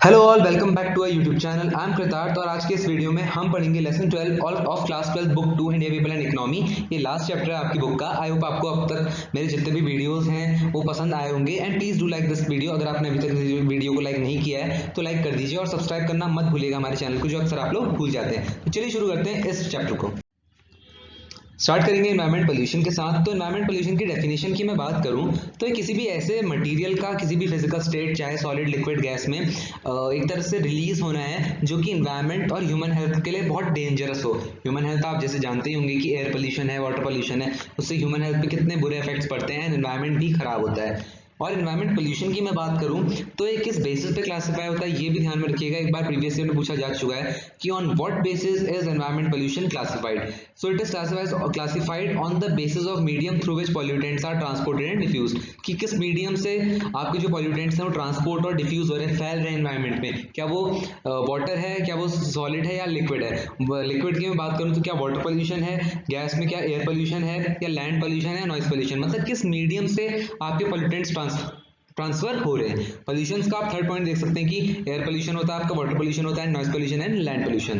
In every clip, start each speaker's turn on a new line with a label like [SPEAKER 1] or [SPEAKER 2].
[SPEAKER 1] Hello all, welcome back to our YouTube channel. I am Kritarth और आज के इस वीडियो में हम पढ़ेंगे lesson 12 of class 12 book 2 India people and economy. ये लास्ट चैप्टर है आपकी बुक का। आई होप आपको अब तक मेरे जितने भी वीडियोस हैं वो पसंद आए होंगे and please do like this video. अगर आपने अभी तक वीडियो को लाइक नहीं किया है तो लाइक कर दीजिए और सब्सक्राइब करना मत भूलिएगा हमारे चैनल को, जो अक्सर आप लोग भूल जाते हैं। तो चलिए शुरू करते हैं इस चैप्टर को। स्टार्ट करेंगे एनवायरमेंट पोल्यूशन के साथ। तो एनवायरमेंट पोल्यूशन की डेफिनेशन की मैं बात करूं तो ये किसी भी ऐसे मटेरियल का किसी भी फिजिकल स्टेट, चाहे सॉलिड लिक्विड गैस में एक तरह से रिलीज होना है जो कि एनवायरमेंट और ह्यूमन हेल्थ के लिए बहुत डेंजरस हो। ह्यूमन हेल्थ आप जैसे जानते ही होंगे कि एयर पोल्यूशन है, वाटर पोल्यूशन है, उससे ह्यूमन हेल्थ पे कितने बुरे इफेक्ट्स पड़ते हैं, एनवायरमेंट भी खराब होता है। और एनवायरमेंट पोल्यूशन की मैं बात करूं तो ये किस बेसिस पे क्लासिफाई होता है ये भी ध्यान में रखिएगा। एक बार प्रीवियस ईयर में पूछा जा चुका है कि on what basis is environment pollution classified. So it is classified on the basis of medium through which pollutants are transported and diffused, कि किस मीडियम से आपके जो पॉल्यूटेंट्स हैं वो ट्रांसपोर्ट और डिफ्यूज हो रहे हैं, फैल रहे हैं एनवायरमेंट में। क्या वो वाटर है, क्या वो सॉलिड है या लिक्विड है। लिक्विड की मैं बात करूं तो क्या वाटर पोल्यूशन है, गैस में क्या एयर पोल्यूशन है, या लैंड पोल्यूशन है, नॉइज पोल्यूशन, मतलब किस मीडियम से आपके पॉल्यूटेंट्स ट्रांसफर हो रहे हैं। पोल्यूशन का आप थर्ड पॉइंट देख सकते हैं कि एयर पोल्यूशन होता है आपका, वाटर पोल्यूशन होता है, noise pollution and land pollution.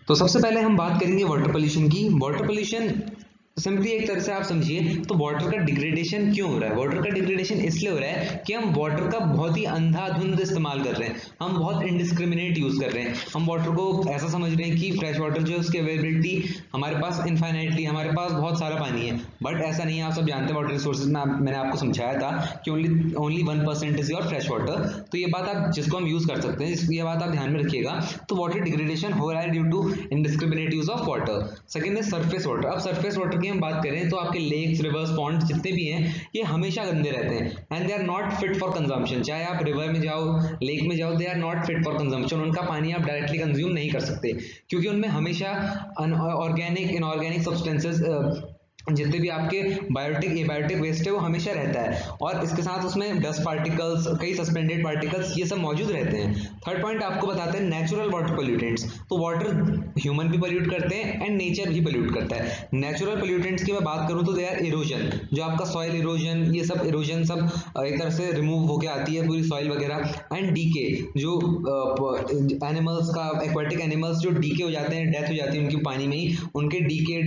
[SPEAKER 1] तो सबसे पहले हम बात करेंगे वाटर पोल्यूशन की। वाटर पोल्यूशन सिंपली एक तरह से आप समझिए तो वाटर का डिग्रेडेशन क्यों हो रहा है। वाटर का डिग्रेडेशन इसलिए हो रहा है कि हम वाटर का बहुत ही अंधाधुंध इस्तेमाल कर रहे हैं, हम बहुत इनडिस्क्रिमिनेट यूज कर रहे हैं। हम वाटर को ऐसा समझ रहे हैं कि फ्रेश वाटर जो है उसकी अवेलेबिलिटी हमारे पास इनफाइनाइटली, हमारे पास बहुत सारा पानी है, बट ऐसा नहीं है। आप सब जानते हैं वाटर रिसोर्सेज में मैंने आपको समझाया था कि only 1% is your fresh water. तो ये बात आप जिसको हम यूज कर सकते हैं, ये बात आप ध्यान में रखिएगा। तो वाटर डिग्रेडेशन हो रहा है due to indiscriminate use of water. Second है सरफेस वाटर। अब सरफेस वाटर हम बात करें तो आपके लेक्स, रिवर्स, पॉन्ड जितने भी हैं ये हमेशा गंदे रहते हैं and they are not fit for consumption. चाहे आप रिवर में जाओ, लेक में जाओ, they are not fit for consumption. उनका पानी आप डायरेक्टली कंज्यूम नहीं कर सकते क्योंकि उनमें हमेशा ऑर्गेनिक, इनऑर्गेनिक सब्सटेंसेस, जितने भी आपके बायोटिक, एबायोटिक वेस्ट है वो हमेशा रहता है, और इसके साथ उसमें डस्ट पार्टिकल्स, कई सस्पेंडेड पार्टिकल्स, ये सब मौजूद रहते हैं। थर्ड पॉइंट आपको बताते हैं नेचुरल वाटर पोल्यूटेंट्स। तो वाटर ह्यूमन भी पोल्यूट करते हैं एंड नेचर भी पोल्यूट करता है। नेचुरल पोल्यूटेंट्स की मैं बात करूं तो दे आर इरोजन, जो आपका सॉइल इरोजन, ये सब इरोजन सब एक तरह से रिमूव होकर आती है पूरी सॉइल वगैरह। एंड डीके, जो एनिमल्स का, एक्वाटिक एनिमल्स जो डीके हो जाते हैं, डेथ हो जाती है उनकी पानी में ही, उनके डीके,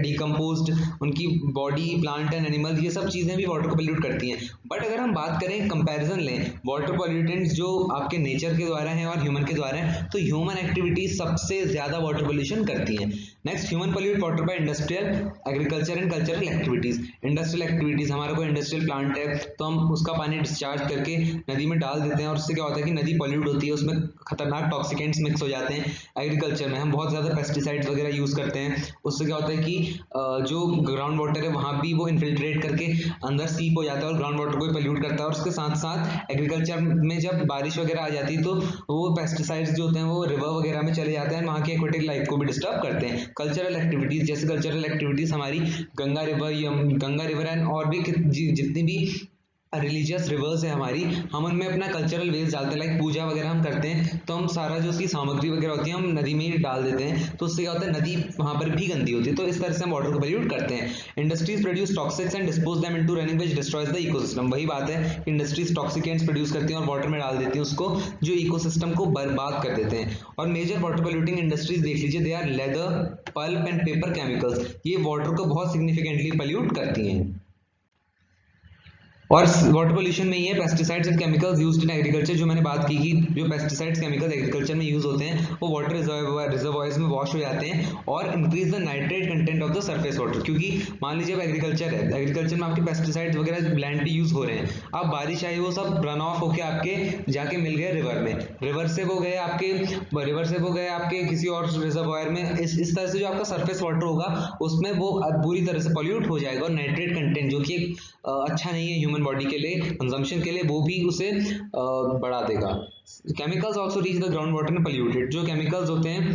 [SPEAKER 1] डिकम्पोज्ड उनकी बॉडी, प्लांट एंड एनिमल, ये सब चीजें भी वाटर को पोल्यूट करती हैं। बट अगर हम बात करें, कंपैरिजन लें वाटर पोल्यूटेंट्स जो आपके नेचर के द्वारा हैं और ह्यूमन के द्वारा हैं, तो ह्यूमन एक्टिविटी सबसे ज्यादा वाटर पोल्यूशन करती हैं। Next, human pollute water bye industrial, agriculture and cultural activities. Industrial activities, हमारा कोई इंडस्ट्रियल प्लांट है तो हम उसका पानी डिस्चार्ज करके नदी में डाल देते हैं और उससे क्या होता है कि नदी पोल्यूट होती है, उसमें खतरनाक टॉक्सिकेंट्स मिक्स हो जाते हैं। एग्रीकल्चर में हम बहुत ज्यादा पेस्टिसाइड्स वगैरह यूज करते हैं, उससे क्या होता है कि जो ग्राउंड वाटर है वहां भी वो इन्फिल्ट्रेट करके अंदर सीप हो जाता है और ग्राउंड वाटर को पोल्यूट करता है। और उसके साथ साथ एग्रीकल्चर में जब बारिश वगैरह आ जाती है तो वो पेस्टिसाइड्स जो होते हैं वो रिवर वगैरह में चले जाते हैं, वहां की एक्वेटिक लाइफ को भी डिस्टर्ब करते हैं। कल्चरल एक्टिविटीज, जैसे कल्चरल एक्टिविटीज हमारी गंगा रिवर एंड और भी जितनी भी रिलीजियस रिवर्स है हमारी, हम उनमें अपना कल्चरल वेस्ट डालते हैं, लाइक पूजा वगैरह हम करते हैं तो हम सारा जो उसकी सामग्री वगैरह होती है हम नदी में ही डाल देते हैं, तो उससे क्या होता है नदी वहां पर भी गंदी होती है। तो इस तरह से हम वाटर को पोल्यूट करते हैं। Industries produce toxics and dispose them into running which destroys the ecosystem. वही बात है, इंडस्ट्रीज टॉक्सिकेंट्स प्रोड्यूस करती हैं और वाटर में डाल देती हैं उसको, जो इकोसिस्टम को बर्बाद कर देते हैं। और मेजर वाटर पोल्यूटिंग इंडस्ट्रीज देख लीजिए, they are leather, pulp and paper chemicals. ये वाटर को बहुत सिग्निफिकेंटली पोल्यूट करती हैं। और वाटर पोल्यूशन में ये pesticides and chemicals used in agriculture, जो मैंने बात की कि जो पेस्टिसाइड्स, केमिकल्स एग्रीकल्चर में यूज होते हैं वो वाटर रिजर्वॉयर्स में वॉश हो जाते हैं और increase the nitrate content of the surface water. क्योंकि मान लीजिए अब एग्रीकल्चर है, एग्रीकल्चर में आपके पेस्टिसाइड्स वगैरह लैंड पे यूज हो रहे हैं, अब बारिश आई वो सब रन ऑफ होके आपके जाके मिल गए रिवर में, रिवर से वो गए आपके किसी और रिजर्वॉयर में। इस तरह से जो आपका सरफेस वाटर होगा उसमें वो पूरी तरह से पॉल्यूट हो जाएगा और नाइट्रेट कंटेंट जो कि अच्छा नहीं है ह्यूमन बॉडी के लिए, कंजम्पशन के लिए, वो भी उसे बढ़ा देगा। Chemicals also reach the ground water and polluted. जो केमिकल्स होते हैं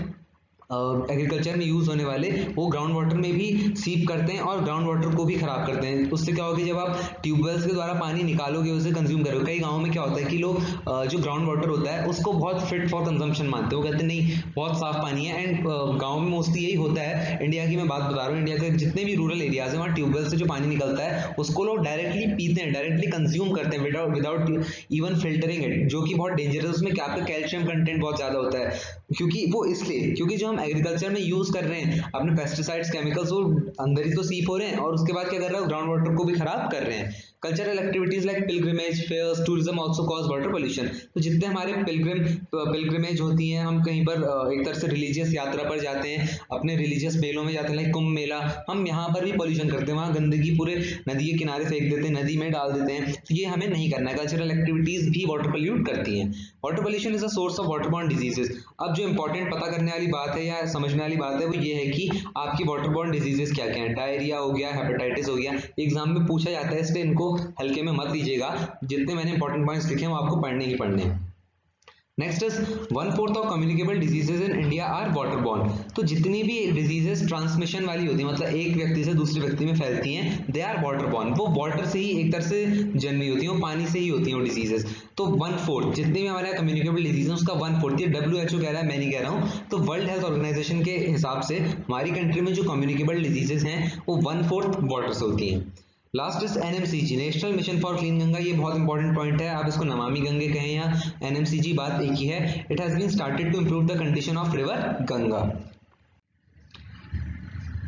[SPEAKER 1] एग्रीकल्चर में यूज होने वाले वो ग्राउंड वाटर में भी सीप करते हैं और ग्राउंड वाटर को भी खराब करते हैं। उससे क्या होगा, जब आप ट्यूबवेल्स के द्वारा पानी निकालोगे, उसे कंज्यूम करोगे, कई गाँव में क्या होता है कि लोग जो ग्राउंड वाटर होता है उसको बहुत फिट फॉर कंजम्पशन मानते हैं। वो कहते हैं नहीं बहुत साफ पानी है। एंड गाँव में मोस्टली यही होता है। इंडिया की मैं बात बता रहा हूँ, इंडिया के जितने भी रूरल एरियाज है वहाँ ट्यूबवेल से जो पानी निकलता है उसको लोग डायरेक्टली पीते हैं, डायरेक्टली कंज्यूम करते हैं विदाउट इवन फिल्टरिंग इट, जो कि बहुत डेंजरस है। उसमें क्या आपका कैल्शियम कंटेंट बहुत ज्यादा होता है, क्योंकि जो हम एग्रीकल्चर में यूज कर रहे हैं अपने पेस्टिसाइड्स केमिकल्स, वो अंदर ही तो सीप हो रहे हैं और उसके बाद क्या कर रहा है, ग्राउंड वाटर को भी खराब कर रहे हैं। Cultural activities like pilgrimage, fairs, tourism also cause water pollution. तो जितने हमारे पिलग्रिमेज होती हैं, हम कहीं पर एक तरह से रिलीजियस यात्रा पर जाते हैं, अपने रिलीजियस मेलों में जाते हैं, लाइक कुंभ मेला, हम यहाँ पर भी पोल्यूशन करते हैं, वहाँ गंदगी पूरे नदी के किनारे फेंक देते हैं, नदी में डाल देते हैं। तो ये हमें नहीं करना है। कल्चरल एक्टिविटीज भी वाटर पोल्यूट करती हैं। Water pollution is a source of waterborne diseases. अब जो इंपॉर्टेंट पता करने वाली बात है या समझने वाली बात है वो ये है कि आपकी वाटरबॉर्न डिजीजेस क्या क्या है। डायरिया हो गया, हेपेटाइटिस हो गया, एग्जाम में पूछा जाता है, इसलिए इनको हल्के में मत लीजिएगा। जितने मैंने इंपॉर्टेंट पॉइंट्स लिखे हैं वो आपको पढ़ने ही पढ़ने हैं। Next is 1/4 of communicable diseases in India are waterborne. तो जितनी भी डिजीजेस ट्रांसमिशन वाली होती है, मतलब एक व्यक्ति से दूसरे व्यक्ति में फैलती हैं, दे आर वाटरबॉर्न। वो वाटर से ही एक तरह से जन्मी होती हैं, वो पानी से ही होती हैं वो डिजीजेस। तो 1/4 जितनी भी हमारे कम्युनिकेबल डिजीज है उसका 1/4, ये WHO कह रहा है, मैं नहीं कह रहा हूँ। तो वर्ल्ड हेल्थ ऑर्गेनाइजेशन के हिसाब से हमारी कंट्री में जो कम्युनिकेबल डिजीजेस हैं वो 1/4 वाटर से होती हैं। Last is NMCG, national mission for clean Ganga. ये बहुत इंपॉर्टेंट पॉइंट है, आप इसको नमामि गंगे कहें या NMCG, बात एक ही है। It has been started to improve the condition of river Ganga.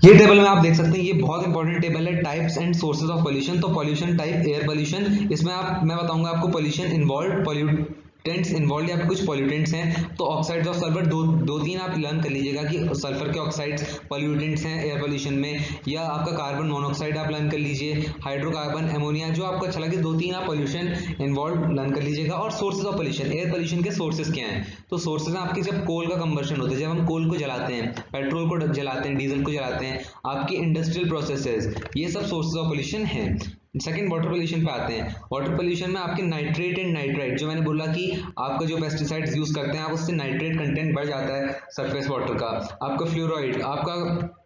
[SPEAKER 1] ये टेबल में आप देख सकते हैं, ये बहुत इंपॉर्टेंट टेबल है, types and sources of pollution. तो पोल्यूशन टाइप, एयर पोल्यूशन, इसमें मैं बताऊंगा आपको पोल्यूशन इन्वॉल्व, पोल्यूटेंट्स इन्वॉल्व या कुछ पोल्यूटेंट्स हैं। तो ऑक्साइड्स ऑफ सल्फर, दो तीन आप लर्न कर लीजिएगा कि सल्फर के ऑक्साइड्स पोल्यूटेंट्स हैं एयर पोल्यूशन में, या आपका कार्बन मोनोऑक्साइड आप लर्न कर लीजिए, हाइड्रोकार्बन, अमोनिया, जो आपको अच्छा लगे, दो तीन आप पोल्यूशन इन्वॉल्व लर्न कर लीजिएगा। और sources of pollution, air pollution के सोर्सेज क्या हैं। तो सोर्सेज आपके जब कोल का कंबर्शन होता है, जब हम कोल को जलाते हैं, पेट्रोल को जलाते हैं, डीजल को जलाते हैं, आपकी इंडस्ट्रियल प्रोसेसेस, ये सब सोर्सेज ऑफ पोल्यूशन हैं। सेकंड वाटर पोल्यूशन पे आते हैं। वाटर पोल्यूशन में आपके नाइट्रेट एंड नाइट्राइट, जो मैंने बोला कि आपका जो पेस्टिसाइड्स यूज करते हैं आप उससे नाइट्रेट कंटेंट बढ़ जाता है सरफेस वाटर का, आपका फ्लोराइड, आपका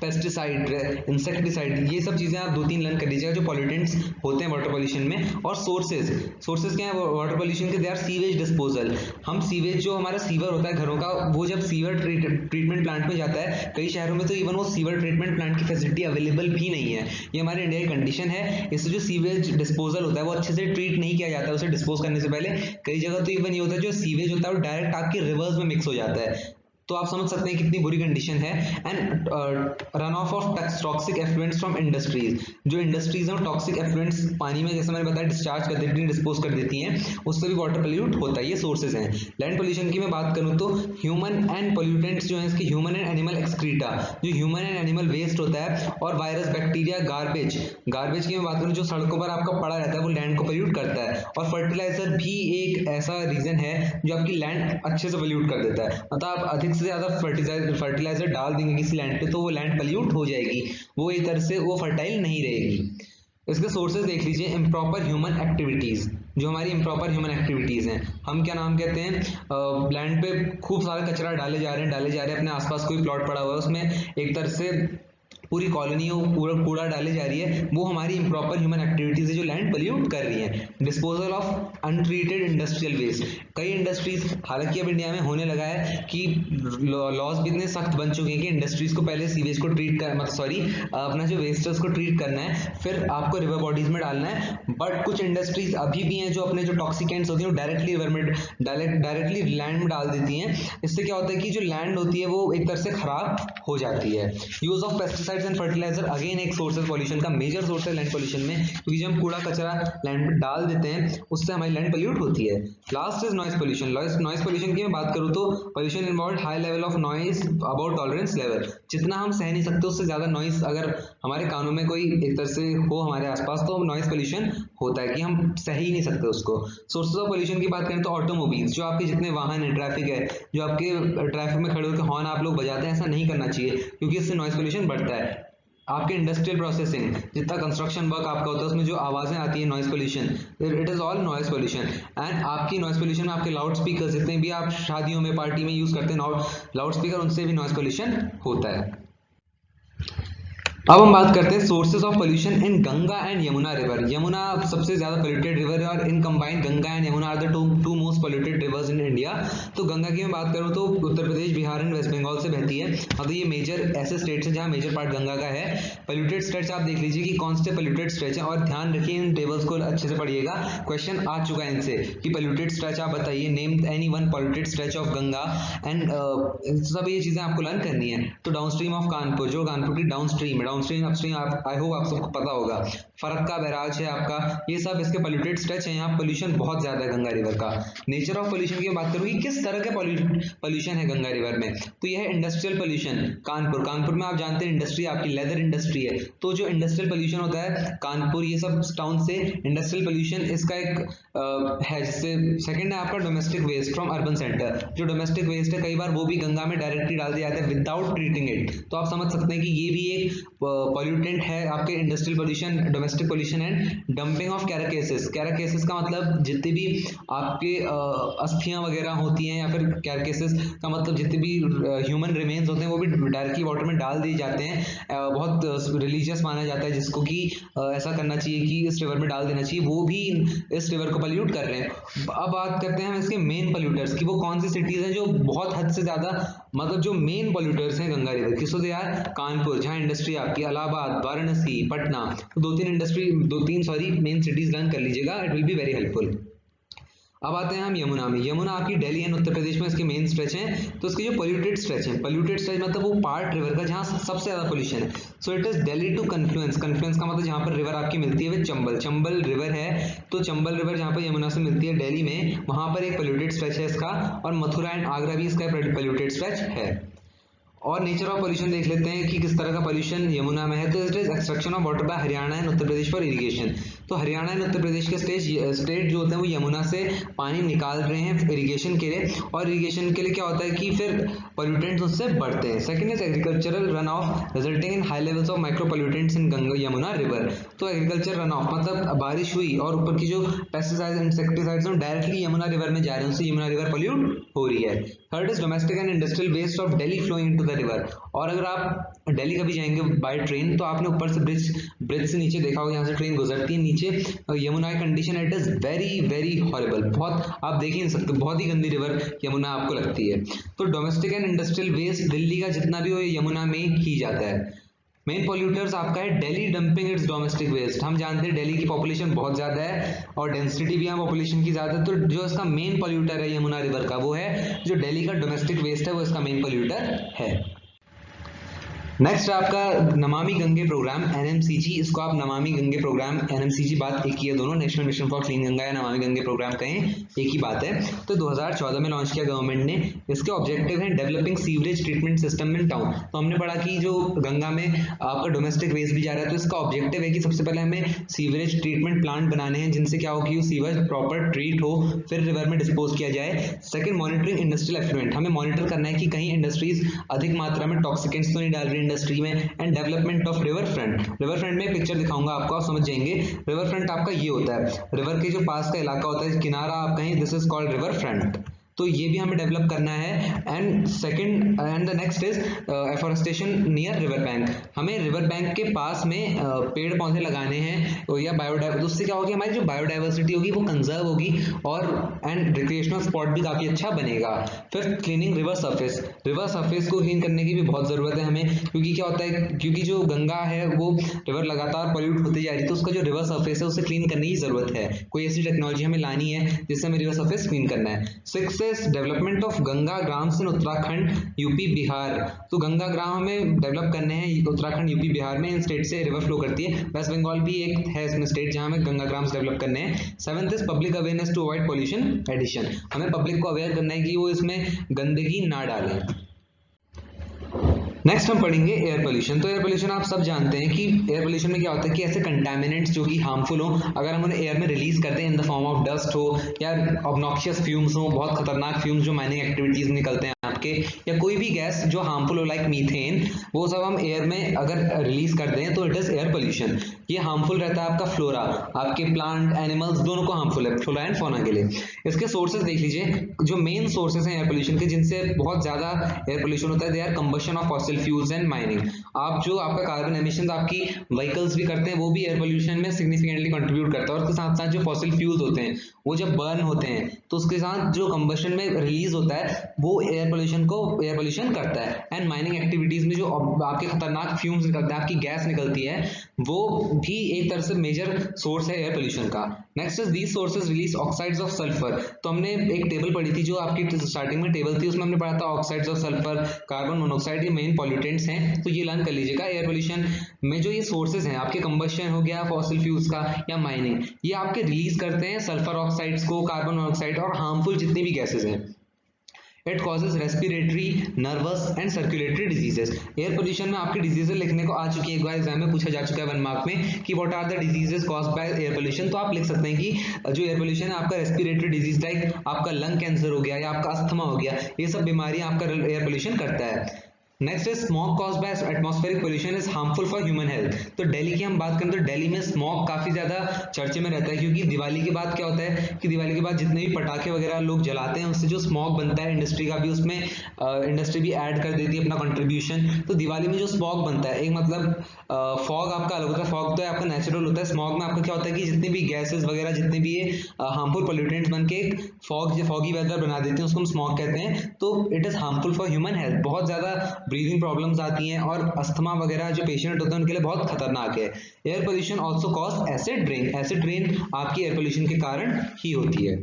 [SPEAKER 1] पेस्टिसाइड, इंसेक्टिसाइड, ये सब चीजें आप दो तीन लर्न कर लीजिएगा जो पॉल्यूटेंट्स होते हैं वाटर पोल्यूशन में। और सोर्सेज क्या है वाटर पोल्यूशन के, दे आर सीवेज डिस्पोजल। हम सीवेज, जो हमारा सीवर होता है घरों का, वो जब सीवर ट्रीटमेंट प्लांट में जाता है, कई शहरों में तो इवन वो सीवर ट्रीटमेंट प्लांट की फैसिलिटी अवेलेबल भी नहीं है। ये हमारे इंडिया की कंडीशन है। इससे जो सीवेज डिस्पोजल होता है वो अच्छे से ट्रीट नहीं किया जाता है उसे डिस्पोज करने से पहले। कई जगह तो इवन ये होता है जो सीवेज होता है वो डायरेक्ट आपके रिवर्स में मिक्स हो जाता है। तो आप समझ सकते हैं कितनी बुरी कंडीशन है। And run of toxic effluents from industries, जो इंडस्ट्रीज हैं टॉक्सिक एफ्लुएंट्स पानी में, जैसे मैंने बताया, डिस्चार्ज कर देती हैं, डिस्पोज कर देती हैं, उससे भी वाटर पोल्यूट होता है। ये सोर्सेज हैं। लैंड पोल्यूशन की मैं बात करूं तो ह्यूमन एंड पोल्यूटेंट्स जो हैं इसके, ह्यूमन एंड एनिमल एक्सक्रीटा, जो ह्यूमन एंड एनिमल वेस्ट होता है, और वायरस, बैक्टीरिया, गार्बेज की मैं बात करूं जो सड़कों पर आपका पड़ा रहता है, वो लैंड को पोल्यूट करता है। और फर्टिलाइजर भी एक ऐसा रीजन है जो आपकी लैंड अच्छे से पोल्यूट कर देता है। मतलब आप अधिक से ज्यादा फर्टिलाइजर डाल देंगे किसी लैंड पे तो वो लैंड पोल्यूट हो जाएगी, वो एक तरह से वो फर्टाइल नहीं रहेगी। इसके सोर्सेज देख लीजिए। इम्प्रॉपर ह्यूमन एक्टिविटीज, जो हमारी इम्प्रॉपर ह्यूमन एक्टिविटीज हैं, हम क्या नाम कहते हैं, लैंड पे खूब सारा कचरा डाले जा रहे हैं, अपने आसपास कोई प्लॉट पड़ा हुआ है उसमें एक तरह से पूरी कॉलोनी पूरा कूड़ा डाले जा रही है, वो हमारी इम्प्रॉपर ह्यूमन एक्टिविटीज है जो लैंड पोल्यूट कर रही है। Disposal of untreated industrial waste, कई इंडस्ट्रीज, हालांकि अब इंडिया में होने लगा है कि लॉज भी इतने सख्त बन चुके हैं कि इंडस्ट्रीज को पहले सीवेज को ट्रीट कर, मतलब सॉरी, अपना जो वेस्ट है उसको ट्रीट करना है, फिर आपको रिवर बॉडीज में डालना है। बट कुछ इंडस्ट्रीज अभी भी हैं जो अपने जो टॉक्सिकेंट्स होती हैं वो डायरेक्टली रिवर में, डायरेक्टली लैंड में डाल देती हैं। इससे क्या होता है कि जो लैंड होती है वो एक तरह से खराब हो जाती है। Use of pesticides and fertilizer again एक सोर्स है पॉल्यूशन का, मेजर सोर्स है लैंड पॉल्यूशन में, क्योंकि जब हम कूड़ा कचरा लैंड पे डाल देते हैं उससे हमारी लैंड पोल्यूट होती है। Last is noise pollution. Noise pollution की मैं बात करूँ तो pollution involve high level of noise about tolerance level, जितना हम सह नहीं सकते उससे ज्यादा नॉइज अगर हमारे कानों में कोई एक तरह से हो हमारे आसपास तो नॉइज पोल्यूशन होता है कि हम सह ही नहीं सकते उसको। सोर्सेज ऑफ पोल्यूशन की बात करें तो ऑटोमोबाइल्स, जो आपके जितने वाहन है, ट्रैफिक है, जो आपके ट्रैफिक में खड़े होकर हॉर्न आप लोग बजाते हैं, ऐसा नहीं करना चाहिए क्योंकि इससे नॉइज पोल्यूशन बढ़ता है। आपके इंडस्ट्रियल प्रोसेसिंग, जितना कंस्ट्रक्शन वर्क आपका होता है उसमें जो आवाज़ें आती हैं, noise pollution, it is all noise pollution. And आपकी नॉइज पोल्यूशन में आपके लाउड स्पीकर, जितने भी आप शादियों में पार्टी में यूज़ करते हैं लाउड स्पीकर, उनसे भी नॉइज पोल्यूशन होता है। अब हम बात करते हैं sources of pollution in Ganga and Yamuna river. Yamuna सबसे ज्यादा पोल्यूटेड रिवर है और in combined Ganga and Yamuna are the two most polluted rivers in India. तो गंगा की मैं बात करूं तो उत्तर प्रदेश, बिहार एंड वेस्ट बंगाल से बहती है। अब तो ये मेजर ऐसे स्टेट्स हैं जहां मेजर पार्ट गंगा का है। पोल्यूटेड स्ट्रेच आप देख लीजिए कि कौन से पोल्यूटेड स्ट्रेच है, और ध्यान रखिए इन टेबल्स को अच्छे से पढ़िएगा, क्वेश्चन आ चुका है इनसे कि पोल्यूटेड स्ट्रेच आप बताइए, name any one polluted stretch of Ganga. And सब ये चीजें आपको लर्न करनी है। तो डाउनस्ट्रीम ऑफ कानपुर, जो कानपुर की डाउनस्ट्रीम है, डाउनस्ट्रीम अपस्ट्रीम आई होप आप सबको पता होगा। फरक्का बैराज है आपका, ये सब इसके पोल्यूटेड स्ट्रेच है। यहाँ पोल्यूशन बहुत ज्यादा है गंगा रिवर का। नेचर ऑफ पोल्यूशन की बात करूँ कि किस तरह के पोल्यूशन है गंगा रिवर में, तो यह है इंडस्ट्रियल पोल्यूशन। कानपुर में आप जानते हैं इंडस्ट्री आपकी लेदर इंडस्ट्री है, तो जो इंडस्ट्रियल पोल्यूशन होता है कानपुर, ये सब टाउन से इंडस्ट्रियल पोल्यूशन इसका एक है। जिससे सेकंड है आपका domestic waste from urban center. जो डोमेस्टिक वेस्ट है कई बार वो भी गंगा में डायरेक्टली डाल दिया जाता है विदाउट ट्रीटिंग इट। तो आप समझ सकते हैं कि ये भी एक पॉल्यूटेंट है आपके industrial pollution, domestic pollution. And dumping of carcasses, carcasses का मतलब जितने भी आपके अस्थियां वगैरह होती हैं, या फिर कैराकेसेस का मतलब जितने भी ह्यूमन रिमेन्स होते हैं वो भी डायरेक्टली वाटर में डाल दिए जाते हैं। बहुत रिलीजियस माना जाता है जिसको कि ऐसा करना चाहिए कि इस रिवर में डाल देना चाहिए, वो भी इस रिवर को पोल्यूट कर रहे हैं। अब बात करते हैं हम इसके मेन पोल्यूटर्स की, वो कौन सी सिटीज हैं जो बहुत हद से ज्यादा, मतलब जो मेन पोल्यूटर्स हैं गंगा रिवर की। सो यार कानपुर, जहाँ इंडस्ट्री आपकी, इलाहाबाद, वाराणसी, पटना, दो तीन मेन सिटीज लर्न कर लीजिएगा, it will be very helpful. अब आते हैं हम यमुना में। यमुना आपकी दिल्ली एंड उत्तर प्रदेश में इसके मेन स्ट्रेच हैं। तो इसके जो पोल्यूटेड स्ट्रेच है, पोल्यूटेड स्ट्रेच मतलब वो पार्ट रिवर का जहाँ सबसे ज्यादा पोल्यूशन है। So it is Delhi to confluence, confluence का मतलब जहाँ पर रिवर आपकी मिलती है विद चंबल, चंबल रिवर है। तो चंबल रिवर जहाँ पर यमुना से मिलती है दिल्ली में, वहां पर एक पोल्यूटेड स्ट्रेच है इसका, और मथुरा एंड आगरा भी इसका पोल्यूटेड स्ट्रेच है। और नेचर ऑफ पोल्यूशन देख लेते हैं कि किस तरह का पोल्यूशन यमुना में है। तो it is extraction of water bye Haryana and Uttar Pradesh for irrigation. तो हरियाणा एंड उत्तर प्रदेश के स्टेट जो होते हैं वो यमुना से पानी निकाल रहे हैं इरिगेशन के लिए, और इरिगेशन के लिए क्या होता है कि फिर पोल्यूटेंट्स उससे बढ़ते हैं। Second is agricultural run of resulting in high levels of micro pollutants in Ganga Yamuna river. तो एग्रीकल्चर रन ऑफ मतलब बारिश हुई और ऊपर की जो pesticides insecticides directly Yamuna river में जा रहे हैं, उससे यमुना रिवर पोल्यूट हो रही है। Third is domestic and industrial waste of Delhi flowing into the river. और अगर आप दिल्ली कभी जाएंगे बाय ट्रेन तो आपने ऊपर से ब्रिज से नीचे देखा होगा, यहाँ से ट्रेन गुजरती है नीचे, यमुना की condition it is very very horrible, बहुत आप देख ही नहीं सकते, बहुत ही गंदी रिवर यमुना आपको लगती है। तो domestic and industrial waste Delhi का जितना भी हो यमुना में ही जाता है। मेन पोल्यूटर्स आपका है Delhi dumping its domestic waste. हम जानते हैं दिल्ली की पॉपुलेशन बहुत ज्यादा है और डेंसिटी भी यहाँ पॉपुलेशन की ज्यादा है, तो जो इसका मेन पोल्यूटर है यमुना रिवर का, वो है जो दिल्ली का डोमेस्टिक वेस्ट है, वो इसका मेन पोल्यूटर है। नेक्स्ट आपका नमामि गंगे प्रोग्राम NMCG, इसको आप नमामि गंगे प्रोग्राम NMCG बात एक ही है, दोनों national mission for clean Ganga या नमामि गंगे प्रोग्राम कहें एक ही बात है। तो 2014 में लॉन्च किया गवर्नमेंट ने। इसके ऑब्जेक्टिव है developing sewerage treatment system in town. तो हमने पढ़ा कि जो गंगा में आपका डोमेस्टिक वेस्ट भी जा रहा है, तो इसका ऑब्जेक्टिव है कि सबसे पहले हमें सीवरेज ट्रीटमेंट प्लांट बनाने हैं, जिनसे क्या हो कि सीवरेज प्रॉपर ट्रीट हो, फिर रिवर में डिस्पोज किया जाए। सेकंड, मॉनिटरिंग इंडस्ट्रियल एफ्लुएंट, हमें मॉनिटर करना है कि कहीं इंडस्ट्रीज अधिक मात्रा में टॉक्सिकेंट्स तो नहीं डाल रही इंडस्ट्री में। And development of river front, river front में पिक्चर दिखाऊंगा आपको, आप समझ जाएंगे। रिवर फ्रंट आपका ये होता है, रिवर के जो पास का इलाका होता है, किनारा आप कहें, this is called river front. तो ये भी हमें डेवलप करना है। And second and the next is afforestation near river bank, हमें रिवर बैंक के पास में पेड़ पौधे लगाने हैं या बायोडाइवर्सिटी, उससे क्या होगी हमारी जो बायोडाइवर्सिटी होगी वो कंजर्व होगी, और एंड रिक्रिएशनल स्पॉट भी काफी अच्छा बनेगा। फिर cleaning river surface, river surface को क्लीन करने की भी बहुत जरूरत है हमें, क्योंकि क्या होता है, क्योंकि जो गंगा है वो रिवर लगातार पोल्यूट होती जा रही है, तो उसका जो रिवर सरफेस है उसे क्लीन करने की जरूरत है। कोई ऐसी टेक्नोलॉजी हमें लानी है जिससे हमें रिवर सरफेस क्लीन करना है। Six development of Ganga grams in Uttarakhand UP Bihar, तो गंगा ग्राम हमें डेवलप करने हैं उत्तराखंड यूपी बिहार में, इन स्टेट से रिवर फ्लो करती है। वेस्ट बंगाल भी एक है इसमें स्टेट जहां हमें गंगा ग्राम्स डेवलप करने हैं। Seventh is public awareness to avoid pollution addition, हमें पब्लिक को अवेयर करना है कि वो इसमें गंदगी ना डालें। नेक्स्ट हम पढ़ेंगे एयर पोल्यूशन। तो एयर पोल्यूशन आप सब जानते हैं कि एयर पोल्यूशन में क्या होता है कि ऐसे कंटामिनेंट्स जो कि हार्मफुल हो, अगर हम उन्हें एयर में रिलीज करते हैं in the form of dust हो या ऑब्नॉक्शियस फ्यूम्स हो, बहुत खतरनाक फ्यूम्स जो माइनिंग एक्टिविटीज निकलते हैं के, या कोई भी गैस जो हार्मफुल हो लाइक मीथेन, वो सब हम एयर में अगर रिलीज कर दें तो इट इज एयर पोल्यूशन। ये हार्मफुल रहता है आपका फ्लोरा, आपके प्लांट एनिमल्स दोनों को हार्मफुल है, फ्लोरा एंड फौना के लिए। इसके सोर्सेज देख लीजिए, जो मेन सोर्सेज हैं एयर पोल्यूशन के जिनसे बहुत ज्यादा एयर पोल्यूशन होता है, they are combustion of fossil fuels and mining. आप जो आपका कार्बन एमिशन आपकी व्हीकल्स भी करते हैं वो भी एयर पोल्यूशन में सिग्निफिकेंटली कंट्रीब्यूट करता है। और उसके साथ साथ जो फॉसिल फ्यूल्स होते हैं वो जब बर्न होते हैं तो उसके साथ जो कंबशन में रिलीज होता है वो एयर पोल्यूशन करता है। एंड माइनिंग एक्टिविटीज में जो आपके खतरनाक फ्यूम्स निकलते हैं, आपकी गैस निकलती है, वो भी एक तरह से मेजर सोर्स है एयर पोल्यूशन का। Next is these sources release oxides of sulphur. तो हमने एक टेबल पढ़ी थी जो आपकी स्टार्टिंग में टेबल थी, उसमें हमने पढ़ा था oxides of sulphur, carbon monoxide, ये मेन पॉल्यूटेंट्स हैं। तो ये लर्न कर लीजिएगा। एयर पोल्यूशन में जो ये सोर्सेज हैं, आपके कंबशन हो गया फॉसिल फ्यूल्स का या माइनिंग, ये आपके रिलीज करते हैं सल्फर ऑक्साइड्स को, कार्बन मोनोऑक्साइड और हार्मफुल जितनी भी गैसेज हैं। It causes respiratory, nervous and circulatory diseases. Air pollution में आपकी डिजीजेस लिखने को आ चुकी है, एक बार एग्जाम में पूछा जा चुका है 1 मार्क में कि what are the diseases caused by air pollution. तो आप लिख सकते हैं कि जो एयर पोल्यूशन है आपका रेस्पिरेटरी डिजीज लाइक आपका लंग कैंसर हो गया या आपका अस्थमा हो गया, ये सब बीमारियां आपका एयर पोल्यूशन करता है। Next is smoke caused by atmospheric pollution is harmful for human health. तो दिल्ली की हम बात करें तो दिल्ली में स्मोक काफी ज्यादा चर्चे में रहता है, क्योंकि दिवाली के बाद क्या होता है कि दिवाली के बाद जितने भी पटाखे वगैरह लोग जलाते हैं उससे जो स्मोक बनता है, इंडस्ट्री का भी उसमें इंडस्ट्री भी ऐड कर देती है अपना कंट्रीब्यूशन। तो दिवाली में जो स्मोक बनता है, एक मतलब फॉग आपका अलग होता है, फॉग तो आपका नेचुरल होता है, स्मोक में आपका क्या होता है कि जितनी भी गैसेस वगैरह जितने भी ये हार्मफुल पोल्यूटेंट्स बन के एक फॉगी वेदर बना देते हैं, उसको हम स्मोक कहते हैं। तो it is harmful for human health, बहुत ज्यादा ब्रीदिंग प्रॉब्लम्स आती हैं और अस्थमा वगैरह जो पेशेंट होते हैं उनके लिए बहुत खतरनाक है। Air pollution also cause acid rain. Acid rain आपकी एयर पोल्यूशन के कारण ही होती है।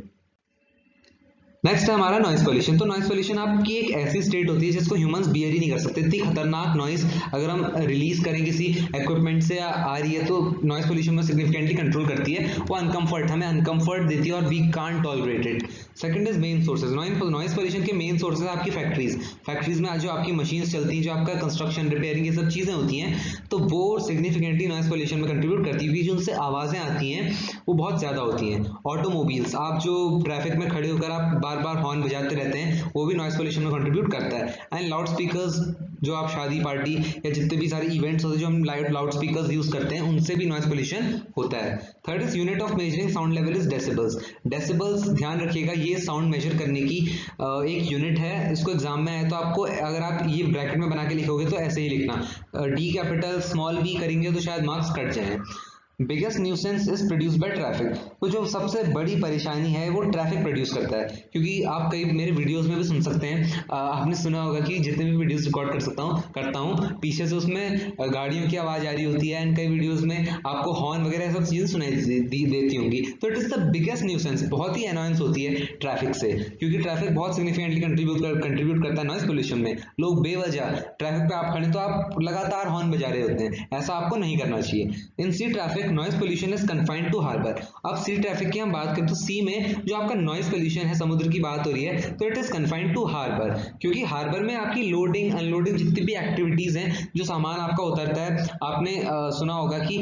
[SPEAKER 1] नेक्स्ट है हमारा नॉइज पोल्यूशन। तो नॉइज पोल्यूशन आपकी एक ऐसी स्टेट होती है जिसको ह्यूमंस बियर ही नहीं कर सकते। इतनी खतरनाक नॉइज अगर हम रिलीज करें किसी इक्विपमेंट से आ रही है तो नॉइज पोल्यूशन में सिग्निफिकेंटली कंट्रोल करती है। वो अनकंफर्ट, हमें अनकंफर्ट देती है और we can't tolerate it. Second is main sources. Noise pollution के मेन सोर्सेज आपकी फैक्ट्रीज में जो आपकी मशीन्स चलती हैं, जो आपका कंस्ट्रक्शन, रिपेयरिंग, ये सब चीजें होती हैं, तो वो सिग्निफिकेंटली नॉइज पोल्यूशन में कंट्रीब्यूट करती है, क्योंकि जो उनसे आवाजें आती हैं वो बहुत ज्यादा होती हैं। ऑटोमोबाइल्स, आप जो ट्रैफिक में खड़े होकर आप बार बार हॉर्न बजाते रहते हैं, वो भी नॉइज पोल्यूशन में कंट्रीब्यूट करता है। एंड लाउड स्पीकर्स, जो आप शादी पार्टी या जितने भी सारे इवेंट्स होते हैं जो हम लाउड स्पीकर्स यूज करते हैं, उनसे भी नॉइज पोल्यूशन होता है। Third is unit of measuring sound level is decibels. Decibels ध्यान रखिएगा, ये साउंड मेजर करने की एक यूनिट है। इसको एग्जाम में आए तो आपको, अगर आप ये ब्रैकेट में बना के लिखोगे तो ऐसे ही लिखना, डी कैपिटल स्मॉल बी करेंगे तो शायद मार्क्स कट जाए। Biggest nuisance is produce by traffic. तो जो सबसे बड़ी परेशानी है वो ट्रैफिक प्रोड्यूस करता है, क्योंकि आप कई मेरे वीडियोस में भी सुन सकते हैं, आपने सुना होगा कि जितने भी वीडियोस रिकॉर्ड करता हूँ पीछे से उसमें गाड़ियों की आवाज आ रही होती है, एंड कई वीडियोस में आपको हॉर्न वगैरह सब चीजें सुनाई देती होंगी। तो it is the biggest nuisance, बहुत ही अनॉयंस होती है ट्रैफिक से, क्योंकि ट्रैफिक बहुत सिग्निफिकेंटली कंट्रीब्यूट करता है नॉइज पोल्यूशन में। लोग बेवजह ट्रैफिक पे आप खड़े तो आप लगातार हॉर्न बजा रहे होते हैं, ऐसा आपको नहीं करना चाहिए। In sea traffic noise pollution is confined to harbour. अब सी ट्रैफिक की हम बात करें तो सी में जो आपका नॉइज पोल्यूशन है, समुद्र की बात हो रही है, तो it is confined to harbour, क्योंकि हार्बर में आपकी लोडिंग अनलोडिंग जितनी भी एक्टिविटीज हैं, जो सामान आपका उतरता है, आपने सुना होगा कि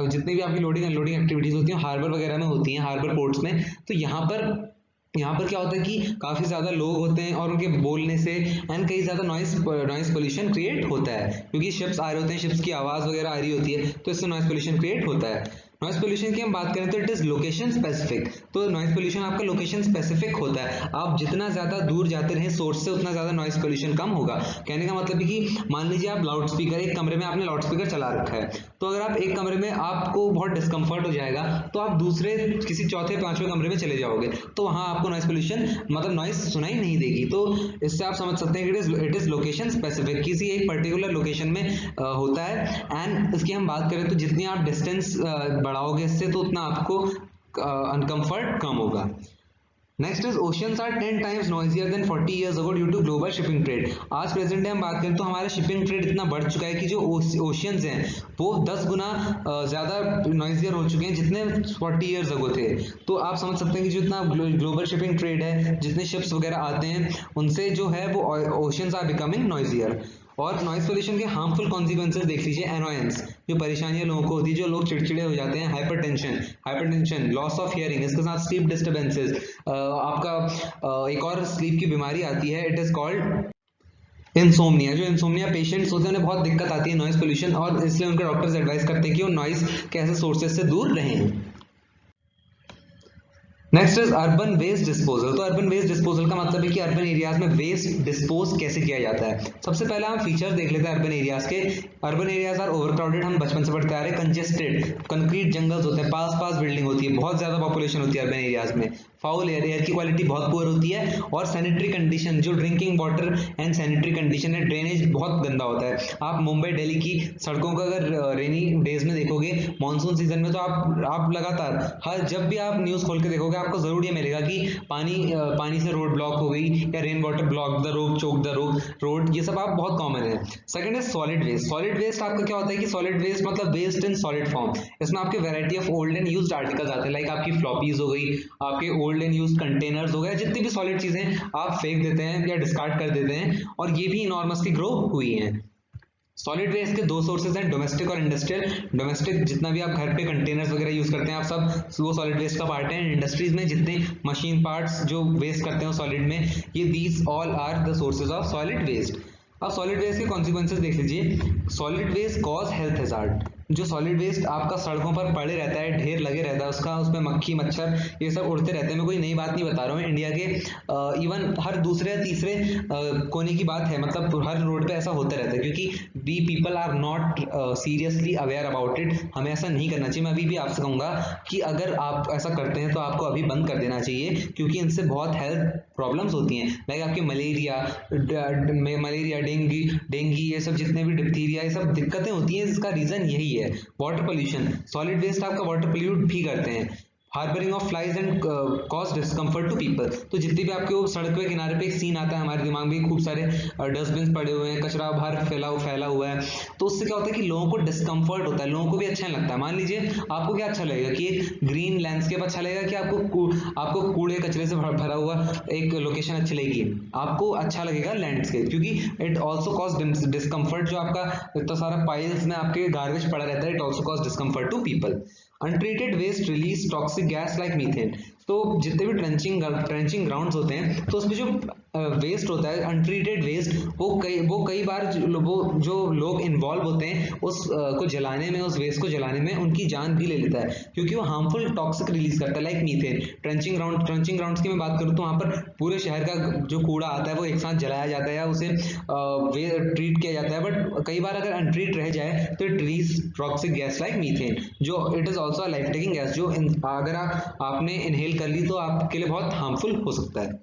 [SPEAKER 1] जितनी भी आपकी लोडिंग अनलोडिंग एक्टिविटीज होती हैं हार्बर वगैरह में होती हैं, हार्बर पोर्ट्स में। तो यहाँ पर क्या होता है कि काफी ज्यादा लोग होते हैं और उनके बोलने से एंड कई ज्यादा नॉइज पोल्यूशन क्रिएट होता है, क्योंकि शिप्स आ रहे होते हैं, शिप्स की आवाज वगैरह आ रही होती है, तो इससे नॉइज पोल्यूशन क्रिएट होता है। नॉइज पोल्यूशन की हम बात करें तो इट इज लोकेशन स्पेसिफिक। तो नॉइज पोल्यूशन आपका लोकेशन स्पेसिफिक होता है, आप जितना ज्यादा दूर जाते रहें सोर्स से उतना ज्यादा नॉइज पोल्यूशन कम होगा। कहने का मतलब है कि मान लीजिए आप लाउड स्पीकर, एक कमरे में आपने लाउड स्पीकर चला रखा है, तो अगर आप एक कमरे में आपको बहुत डिस्कम्फर्ट हो जाएगा तो आप दूसरे किसी चौथे पांचवें कमरे में चले जाओगे, तो वहां आपको नॉइज पोल्यूशन मतलब नॉइज सुनाई नहीं देगी। तो इससे आप समझ सकते हैं कि इट इज लोकेशन स्पेसिफिक, किसी एक पर्टिकुलर लोकेशन में होता है। एंड इसकी हम बात करें तो जितनी आप डिस्टेंस बढ़ाओगे इससे, तो उतना आपको अनकंफर्ट कम होगा। Next is oceans are 10 times noisier than 40 years ago due to global shipping trade. आज प्रेजेंट डे हम बात करें तो हमारा शिपिंग ट्रेड इतना बढ़ चुका है कि जो ओशियंस हैं वो 10 गुना ज्यादा नॉइजियर हो चुके हैं जितने 40 इयर्स अगो थे। तो आप समझ सकते हैं कि जो इतना ग्लोबल शिपिंग ट्रेड है, जितने शिप्स वगैरह आते हैं, उनसे जो है वो ओशियंस आर बिकमिंग नॉइजियर। और नॉइज पोल्यूशन के हार्मफुल कॉन्सिक्वेंसेस देख लीजिए। एनोयंस, जो परेशानियां लोगों को होती है, जो लोग चिड़चिड़े हो जाते हैं, हाइपरटेंशन, लॉस ऑफ हियरिंग, इसके साथ स्लीप डिस्टर्बेंसेस, आपका एक और स्लीप की बीमारी आती है, इट इज कॉल्ड इंसोम्निया। जो इंसोम्निया पेशेंट्स होते हैं उन्हें बहुत दिक्कत आती है नॉइज पोल्यूशन, और इसलिए उनके डॉक्टर्स एडवाइस करते हैं कि वो नॉइज के ऐसे सोर्सेज से दूर रहें। Next is urban waste disposal. तो अर्बन वेस्ट डिस्पोजल का मतलब है कि अर्बन एरियाज में वेस्ट डिस्पोज कैसे किया जाता है। सबसे पहले हम फीचर देख लेते हैं अर्बन एरियाज के। अर्बन एरियाज आर ओवरक्राउडेड, हम बचपन से पढ़ते आ रहे हैं। कंजेस्टेड, कंक्रीट जंगल्स होते हैं, पास पास बिल्डिंग होती है, बहुत ज्यादा पॉपुलेशन होती है अर्बन एरियाज में। फाउल एयर, एयर की क्वालिटी बहुत पुअर होती है। और सैनिटरी कंडीशन, जो drinking water and sanitary condition है, ड्रेनेज बहुत गंदा होता है। आप मुंबई दिल्ली की सड़कों का अगर रेनी डेज में देखोगे, मानसून सीजन में, तो आप लगातार हर जब भी आप न्यूज खोल के देखोगे आपको जरूर ये मिलेगा कि पानी से रोड ब्लॉक हो गई, या rain water block the road, choke the road, ये सब आप बहुत कॉमन है। सेकंड है सॉलिड वेस्ट। सॉलिड वेस्ट आपका क्या होता है कि सॉलिड वेस्ट मतलब वेस्ट इन सॉलिड फॉर्म। इसमें आपके variety of old and used articles आते हैं, लाइक आपकी फ्लॉपीज हो गई, आपके ओल्ड एंड यूज्ड कंटेनर्स हो गए, जितनी भी सॉलिड चीजें आप फेंक देते हैं या डिस्कार्ड कर देते हैं, और ये भी इनॉर्मसली ग्रो हुई हैं। सॉलिड वेस्ट के दो सोर्सेज हैं, डोमेस्टिक और इंडस्ट्रियल। डोमेस्टिक जितना भी आप घर पे कंटेनर्स वगैरह यूज करते हैं, आप सब वो सॉलिड वेस्ट का पार्ट है। इंडस्ट्रीज में जितने मशीन पार्ट्स जो वेस्ट करते हैं सॉलिड में, ये these all are the sources of solid waste. अब सॉलिड वेस्ट के कॉन्सिक्वेंसेज देख लीजिए। Solid waste cause health hazard. जो सॉलिड वेस्ट आपका सड़कों पर पड़े रहता है, ढेर लगे रहता है उसका, उसमें मक्खी मच्छर ये सब उड़ते रहते हैं। मैं कोई नई बात नहीं बता रहा हूँ, इंडिया के इवन हर दूसरे या तीसरे कोने की बात है, मतलब हर रोड पे ऐसा होता रहता है, क्योंकि we people are not seriously aware about it. हमें ऐसा नहीं करना चाहिए। मैं अभी भी आपसे कहूंगा कि अगर आप ऐसा करते हैं तो आपको अभी बंद कर देना चाहिए, क्योंकि इनसे बहुत हेल्थ प्रॉब्लम्स होती हैं, लाइक आपके मलेरिया, डेंगी, ये सब जितने भी डिप्थीरिया, ये सब दिक्कतें होती हैं। इसका रीजन यही है, वाटर पोल्यूशन। सॉलिड वेस्ट आपका वाटर पोल्यूट भी करते हैं। Harbouring of flies and cause discomfort to people. तो जितनी भी आपके वो सड़क के किनारे पे एक सीन आता है हमारे दिमाग में, खूब सारे डस्टबिन पड़े हुए हैं, कचरा बाहर फैला हुआ है, तो उससे क्या होता है कि लोगों को डिस्कम्फर्ट होता है, लोगों को भी अच्छा नहीं लगता है। मान लीजिए आपको क्या अच्छा लगेगा कि एक ग्रीन लैंडस्केप अच्छा लगेगा, कि आपको कूड़े कचरे से भरा हुआ एक लोकेशन अच्छी लगेगी? आपको अच्छा लगेगा लैंडस्केप, क्योंकि इट ऑल्सो कॉज डिस्कम्फर्ट। जो आपका इतना सारा पाइल्स में आपके गार्बेज पड़ा रहता है, it also cause discomfort to people. Untreated waste release toxic gas like methane. तो जितने भी ट्रेंचिंग ग्राउंड्स होते हैं, तो उसमें जो वेस्ट होता है, अनट्रीटेड वेस्ट, वो कई बार जो लोग इन्वॉल्व होते हैं उस को जलाने में, उस वेस्ट को जलाने में, उनकी जान भी ले लेता है, क्योंकि वो हार्मफुल टॉक्सिक रिलीज करता है, लाइक मीथेन। ट्रेंचिंग ग्राउंड्स की मैं बात करूँ तो वहाँ पर पूरे शहर का जो कूड़ा आता है वो एक साथ जलाया जाता है, या उसे ट्रीट किया जाता है। बट कई बार अगर अनट्रीट रह जाए तो it release toxic gas like methane, जो it is also life taking gas, जो अगर आपने इनहेल कर ली तो आपके लिए बहुत हार्मफुल हो सकता है।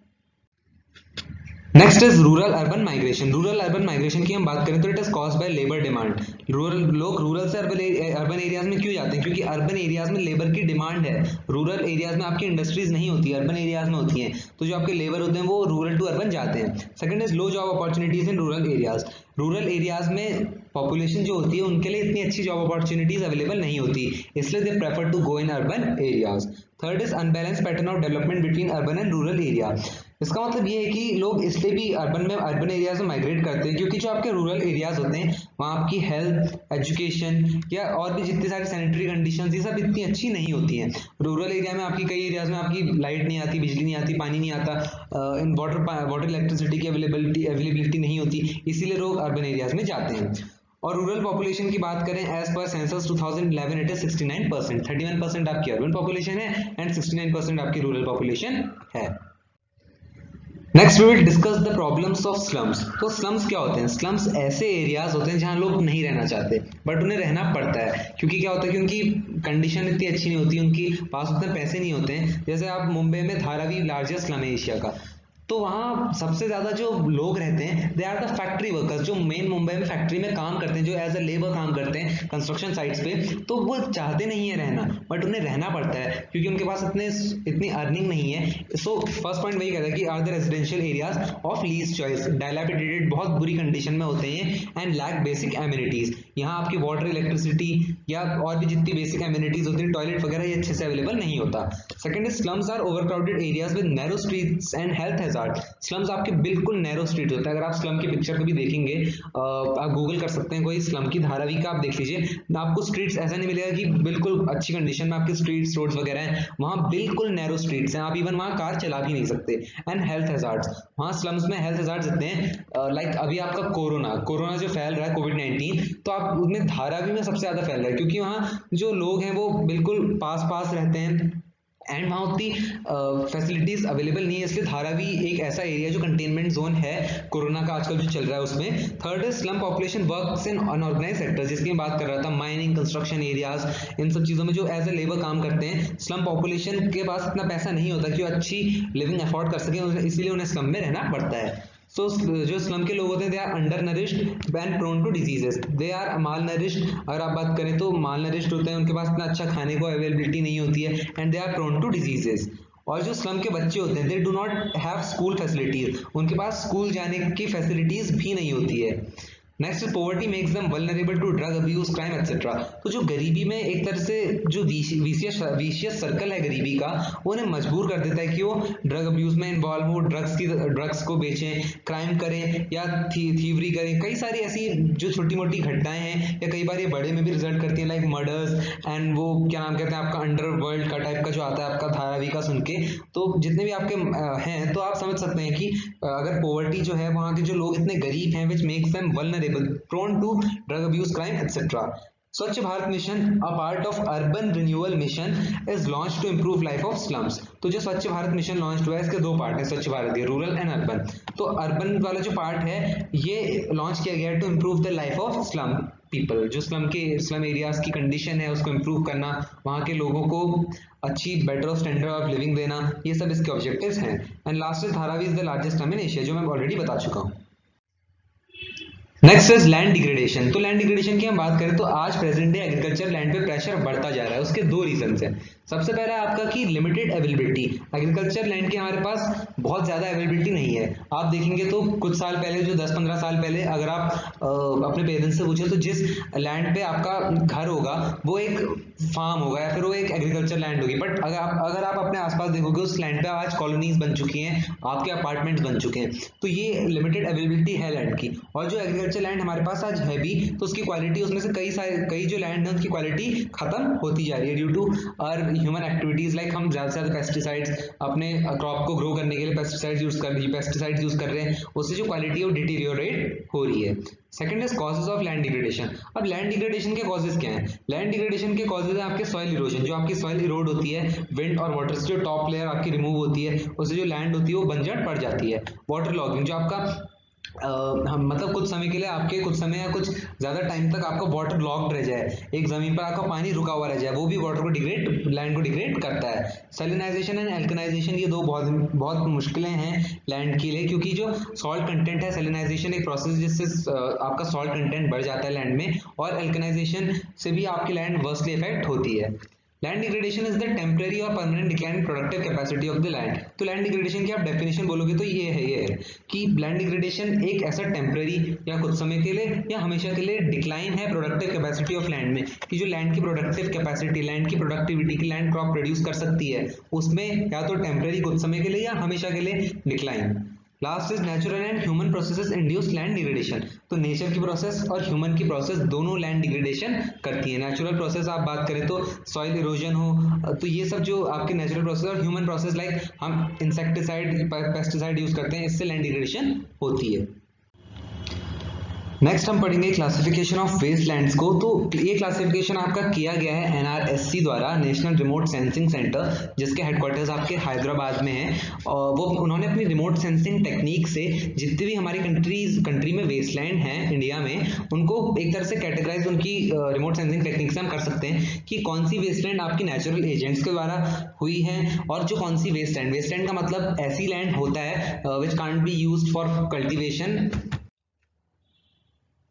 [SPEAKER 1] Next is rural urban migration. Rural urban migration की हम बात करें तो it is caused by labour demand. लोग रूरल से अर्बन एरियाज में क्यों जाते हैं? क्योंकि अर्बन एरियाज में लेबर की डिमांड है। रूरल एरियाज में आपकी इंडस्ट्रीज नहीं होती, अर्बन एरियाज में होती हैं, तो जो आपके लेबर होते हैं वो रूरल टू अर्बन जाते हैं। Second is low job opportunities in rural areas. Rural areas में पॉपुलेशन जो होती है उनके लिए इतनी अच्छी जॉब अपॉर्चुनिटीज अवेलेबल नहीं होती, इसलिए they prefer to go in urban areas. Third is unbalance pattern of development between urban and rural area. इसका मतलब ये है कि लोग इसलिए भी अर्बन एरियाज में माइग्रेट करते हैं, क्योंकि जो आपके रूरल एरियाज होते हैं वहाँ आपकी हेल्थ, एजुकेशन या और भी जितनी सारी सैनिटरी कंडीशंस, ये सब इतनी अच्छी नहीं होती हैं। रूरल एरिया में आपकी कई एरियाज में आपकी लाइट नहीं आती, बिजली नहीं आती, पानी नहीं आता, इन वाटर इलेक्ट्रिसिटी की अवेलेबिलिटी नहीं होती, इसीलिए लोग अर्बन एरियाज में जाते हैं। और रूरल पॉपुलेशन की बात करें, as per census 2011 it is 69%। 31% आपकी अर्बन पॉपुलेशन है एंड 69% आपकी रूरल पॉपुलेशन है। Next we will discuss the problems of slums. तो स्लम्स क्या होते हैं? स्लम्स ऐसे एरियाज होते हैं जहां लोग नहीं रहना चाहते, बट उन्हें रहना पड़ता है, क्योंकि क्या होता है कि उनकी कंडीशन इतनी अच्छी नहीं होती, उनकी पास उतने पैसे नहीं होते हैं। जैसे आप मुंबई में, धारावी लार्जेस्ट स्लम है एशिया का, तो वहाँ सबसे ज्यादा जो लोग रहते हैं they are the factory workers, जो मेन मुंबई में फैक्ट्री में काम करते हैं, जो एज अ लेबर काम करते हैं कंस्ट्रक्शन साइट्स पे। तो वो चाहते नहीं है रहना, बट उन्हें रहना पड़ता है, क्योंकि उनके पास इतनी अर्निंग नहीं है। सो फर्स्ट पॉइंट वही कहता है कि are the residential areas of least choice, dilapidated, बहुत बुरी कंडीशन में होते हैं, एंड लैक बेसिक एमिनिटीज। यहाँ आपकी वाटर, इलेक्ट्रिसिटी या और भी जितनी बेसिक एमिनिटीज होती हैं, टॉयलेट वगैरह, ये अच्छे से अवेलेबल नहीं होता। Second is slums are overcrowded areas with narrow streets and health hazard. Hazard. Slums आपके बिल्कुल नैरो स्ट्रीट होता है। अगर आप स्लम की पिक्चर कभी देखेंगे, आप गूगल कर सकते हैं, कोई स्लम की धारावी का आप देख लीजिए, आपको स्ट्रीट्स ऐसा नहीं मिलेगा कि बिल्कुल अच्छी कंडीशन में आपके स्ट्रीट्स रोड्स वगैरह हैं। वहाँ बिल्कुल नैरो स्ट्रीट्स हैं, आप इवन वहाँ कार चला भी नहीं सकते। एंड हेल्थ हैजार्ड्स, वहाँ स्लम्स में हेल्थ हैजार्ड्स इतने हैं, लाइक अभी आपका कोरोना जो फैल रहा है कोविड-19, तो आप उसमें धारावी में सबसे ज्यादा फैल रहा है, क्योंकि वहाँ जो लोग हैं वो बिल्कुल पास पास रहते हैं एंड वहाँ उतनी फैसिलिटीज अवेलेबल नहीं है, इसलिए धारावी एक ऐसा एरिया जो कंटेनमेंट जोन है कोरोना का आजकल जो चल रहा है उसमें। Third is slum population works in unorganised sectors, जिसकी मैं बात कर रहा था, माइनिंग, कंस्ट्रक्शन एरियाज, इन सब चीजों में जो एज ए लेबर काम करते हैं। स्लम पॉपुलेशन के पास इतना पैसा नहीं होता कि वो अच्छी लिविंग अफोर्ड कर सके, इसीलिए उन्हें स्लम में रहना पड़ता है। सो जो स्लम के लोग होते हैं, they are undernourished and prone to diseases, they are malnourished. अगर आप बात करें तो माल नरिश्ड होते हैं, उनके पास इतना अच्छा खाने को अवेलेबिलिटी नहीं होती है, and they are prone to diseases. और जो स्लम के बच्चे होते हैं, they do not have school facilities, उनके पास स्कूल जाने की फैसिलिटीज भी नहीं होती है। Next, poverty makes them vulnerable to drug abuse, crime etcetera. तो जो गरीबी में एक तरह से जो विशियस सर्कल है गरीबी का, वो उन्हें मजबूर कर देता है कि वो ड्रग अब्यूज में इन्वॉल्व हो, ड्रग्स को बेचें, क्राइम करें या थीवरी करें। कई सारी ऐसी जो छोटी मोटी घटनाएं हैं, या कई बार ये बड़े में भी रिजल्ट करती हैं, लाइक मर्डर्स एंड वो क्या नाम कहते हैं आपका अंडरवर्ल्ड का टाइप का जो आता है आपका धारावी का सुन के। तो जितने भी आपके हैं, तो आप समझ सकते हैं कि अगर पॉवर्टी जो है, वहाँ के जो लोग इतने गरीब हैं, which makes them vulnerable, prone to drug abuse, crime, etc. Swachh Bharat Mission, a part of Urban Renewal Mission, is launched to improve life of slums. तो जो स्वच्छ भारत मिशन लॉन्च हुआ है, इसके दो पार्ट हैं स्वच्छ भारत के, रूरल एंड अर्बन। तो अर्बन वाला जो पार्ट है, ये लॉन्च किया गया है to improve the life of slum people. जो स्लम एरियाज की कंडीशन है उसको इम्प्रूव करना, वहाँ के लोगों को अच्छी बेटर स्टैंडर्ड ऑफ लिविंग देना, ये सब इसके ऑब्जेक्टिव्स हैं। And last is Dharavi is the largest slum in Asia, जो मैं ऑलरेडी बता चुका हूँ। Next is land degradation. तो लैंड डिग्रेडेशन की हम बात करें तो आज प्रेजेंट डे एग्रीकल्चर लैंड पे प्रेशर बढ़ता जा रहा है। उसके दो रीजन हैं। सबसे पहला है आपका कि लिमिटेड अवेलेबिलिटी, एग्रीकल्चर लैंड की हमारे पास बहुत ज्यादा अवेलेबिलिटी नहीं है। आप देखेंगे तो कुछ साल पहले, जो 10-15 साल पहले, अगर आप अपने पेरेंट्स से पूछे तो जिस लैंड पे आपका घर होगा वो एक फार्म होगा या फिर वो एक एग्रीकल्चर लैंड होगी। बट अगर आप अपने आसपास देखोगे, उस लैंड पे आज कॉलोनीज बन चुकी हैं, आपके अपार्टमेंट्स बन चुके हैं। तो ये लिमिटेड अवेलेबिलिटी है लैंड की। और जो एग्रीकल्चर लैंड हमारे पास आज है भी, तो उसकी क्वालिटी, उसमें से कई जो लैंड है उनकी क्वालिटी खत्म होती जा रही है due to our human activities. Like हम ज्यादा से ज्यादा पेस्टिसाइड्स अपने क्रॉप को ग्रो करने के लिए पेस्टिसाइड्स यूज कर रहे हैं, उससे जो क्वालिटी है वो डिटीरियोरेट हो रही है। Second is causes of land degradation. अब लैंड डिग्रेडेशन के कॉजेज क्या हैं? लैंड डिग्रेडेशन के कॉजेज है आपके सॉइल इरोजन, जो आपकी सॉइल इरोड होती है विंड और वाटर से, जो टॉप लेयर आपकी रिमूव होती है, उससे जो लैंड होती है वो बंजर पड़ जाती है। वाटर लॉगिंग, जो आपका मतलब कुछ समय के लिए, कुछ समय या कुछ ज्यादा टाइम तक आपका वाटर लॉक्ड रह जाए, एक जमीन पर आपका पानी रुका हुआ रह जाए, वो भी वाटर को लैंड को डिग्रेड करता है। सैलिनाइजेशन एंड एल्कनाइजेशन, ये दो बहुत बहुत मुश्किलें हैं लैंड के लिए, क्योंकि जो सॉल्ट कंटेंट है, सैलिनाइजेशन एक प्रोसेस जिससे आपका सॉल्ट कंटेंट बढ़ जाता है लैंड में, और एल्कनाइजेशन से भी आपकी लैंड वर्सली इफेक्ट होती है। Land degradation is the temporary और permanent decline in productive capacity of the land. तो लैंड डिग्रेडेशन की आप डेफिनेशन बोलोगे तो ये है कि लैंड डिग्रेडेशन एक ऐसा टेम्परेरी या कुछ समय के लिए या हमेशा के लिए डिक्लाइन है प्रोडक्टिव कैपेसिटी ऑफ लैंड में, कि जो लैंड की प्रोडक्टिव कैपेसिटी, लैंड की प्रोडक्टिविटी की, लैंड क्रॉप प्रोड्यूस कर सकती है, उसमें या तो टेम्परेरी कुछ समय के लिए या हमेशा के लिए decline. Last is natural and human processes induce land degradation. तो नेचर की प्रोसेस और ह्यूमन की प्रोसेस दोनों लैंड डिग्रेडेशन करती है। नेचुरल प्रोसेस आप बात करें तो सॉइल इरोजन हो, तो ये सब जो आपके नेचुरल प्रोसेस, और ह्यूमन प्रोसेस लाइक हम इंसेक्टिसाइड, पेस्टिसाइड यूज करते हैं, इससे लैंड डिग्रेडेशन होती है। नेक्स्ट हम पढ़ेंगे क्लासिफिकेशन ऑफ वेस्ट लैंड्स को। तो ये क्लासिफिकेशन आपका किया गया है NRSC द्वारा, नेशनल रिमोट सेंसिंग सेंटर, जिसके हेडक्वार्टर्स आपके हैदराबाद में हैं। और वो उन्होंने अपनी रिमोट सेंसिंग टेक्निक से जितनी भी हमारी कंट्री में वेस्ट लैंड हैं इंडिया में, उनको एक तरह से कैटेगराइज उनकी रिमोट सेंसिंग टेक्निक से हम कर सकते हैं कि कौन सी वेस्ट लैंड आपकी नेचुरल एजेंट्स के द्वारा हुई है, और जो कौन सी वेस्ट लैंड का मतलब ऐसी लैंड होता है which can't be used for cultivation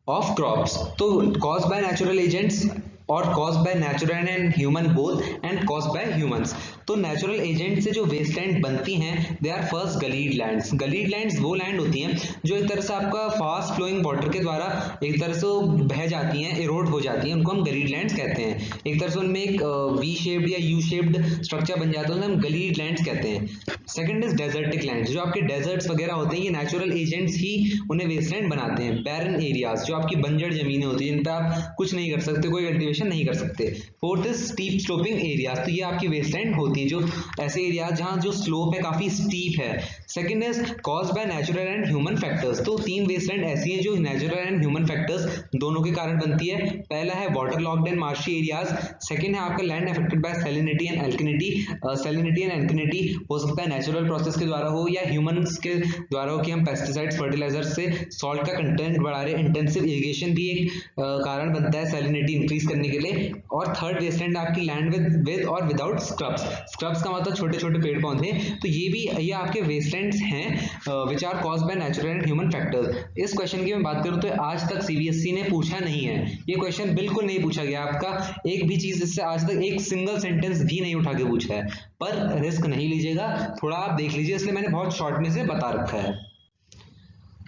[SPEAKER 1] of crops. तो कॉज बाय नेचुरल एजेंट्स और caused by natural and human both and caused by humans. तो नेचुरल एजेंट से जो वेस्टलैंड बनती हैं they are first gullied lands. Gullied lands वो land होती हैं जो एक तरह से आपका फास्ट फ्लोइंग वाटर के द्वारा एक तरह से बह जाती हैं, इरोड हो जाती हैं, उनको हम गलीड लैंड्स कहते हैं। एक तरह से उनमें एक वी शेप्ड या यू शेप्ड स्ट्रक्चर बन जाता है, उन्हें हम गलीड लैंड्स कहते हैं। सेकंड इज डेजर्टिक लैंड्स, जो आपके डेजर्ट्स वगैरह होते हैं ये नेचुरल एजेंट्स ही उन्हें वेस्टलैंड बनाते हैं। बैरन एरियाज, जो आपकी बंजर जमीनें होती हैं जिन पे आप कुछ नहीं कर सकते, कोई कल्टीवेशन नहीं कर सकते। Fourth is steep sloping areas, तो ये आपकी वेस्टलैंड होती है, जो ऐसे एरियाज जहां जो स्लोप है काफी स्टीप है। Second is caused by natural and human factors, तो 3 वेस्टलैंड ऐसी हैं जो नेचुरल एंड ह्यूमन फैक्टर्स दोनों के कारण बनती है। पहला है water locked and marshy areas, second है आपका land affected by salinity and एल्कनिटी। Salinity and एल्कनिटी हो सकता है नेचुरल प्रोसेस के द्वारा हो या ह्यूमंस के द्वारा हो कि हम पेस्टिसाइड्स फर्टिलाइजर्स से सॉल्ट का कंटेंट बढ़ा रहे हैं। इंटेंसिव इरिगेशन भी एक कारण बनता है सैलिनिटी इंक्रीज करने के लिए। और थर्ड वेस्टलैंड आपकी लैंड विद और विदाउट स्क्रब्स। स्क्रब्स का मतलब छोटे छोटे पेड़ पौधे, तो ये आपके वेस्टलैंड्स हैं which are caused by natural and human factors. इस क्वेश्चन की मैं बात करूं तो आज तक सीबीएसई ने पूछा नहीं है, ये क्वेश्चन बिल्कुल नहीं पूछा गया आपका, एक भी चीज इससे आज तक एक सिंगल सेंटेंस भी नहीं उठा के पूछा है। पर रिस्क नहीं लीजिएगा, थोड़ा आप देख लीजिए, इसलिए मैंने बहुत शॉर्ट में से बता रखा है।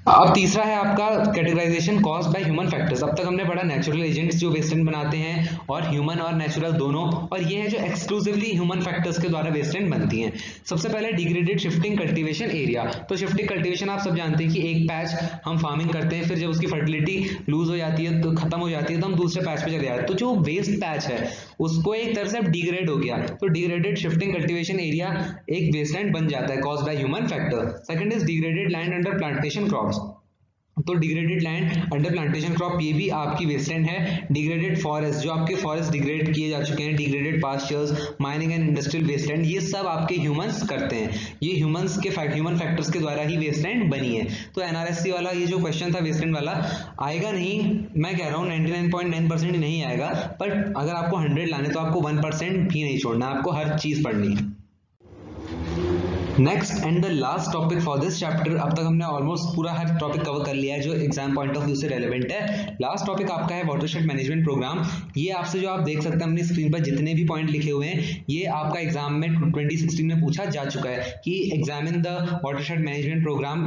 [SPEAKER 1] अब तीसरा है आपका categorisation caused by human factors. अब तक हमने पढ़ा नेचुरल एजेंट्स जो वेस्टलैंड बनाते हैं और ह्यूमन और नेचुरल दोनों, और ये है जो एक्सक्लूसिवली ह्यूमन फैक्टर्स के द्वारा वेस्टलैंड बनती हैं। सबसे पहले डिग्रेडेड शिफ्टिंग कल्टीवेशन एरिया। तो शिफ्टिंग कल्टीवेशन आप सब जानते हैं कि एक पैच हम फार्मिंग करते हैं, फिर जब उसकी फर्टिलिटी लूज हो जाती है तो खत्म हो जाती है तो हम दूसरे पैच पे चले जाते हैं, तो जो वेस्ट पैच है उसको एक तरह से अब डिग्रेड हो गया, तो डिग्रेडेड शिफ्टिंग कल्टीवेशन एरिया एक वेस्टलैंड बन जाता है caused by human factor. Second is degraded land under plantation crops, तो degraded land under plantation crop ये भी आपकी वेस्टलैंड है। डिग्रेडेड फॉरेस्ट, जो आपके फॉरेस्ट डिग्रेड किए जा चुके हैं, degraded pastures, mining and industrial wasteland, ये सब आपके ह्यूमंस करते हैं, ये ह्यूमंस के ह्यूमन फैक्टर्स के द्वारा ही वेस्टलैंड बनी है। तो एनआरएससी वाला ये जो क्वेश्चन था वेस्टलैंड वाला आएगा नहीं, मैं कह रहा हूँ 99.9% नहीं आएगा, बट अगर आपको 100 लाने तो आपको 1% भी नहीं छोड़ना, आपको हर चीज पढ़नी है। Next and the last topic for this chapter, अब तक हमने ऑलमोस्ट पूरा हर टॉपिक कवर कर लिया है जो एग्जाम पॉइंट ऑफ व्यू से रेलेवेंट है। लास्ट टॉपिक आपका है वाटरशेड मैनेजमेंट प्रोग्राम। ये आपसे जो आप देख सकते हैं अपनी स्क्रीन पर जितने भी पॉइंट लिखे हुए हैं, ये आपका एग्जाम में 2016 में पूछा जा चुका है कि examine the watershed management programme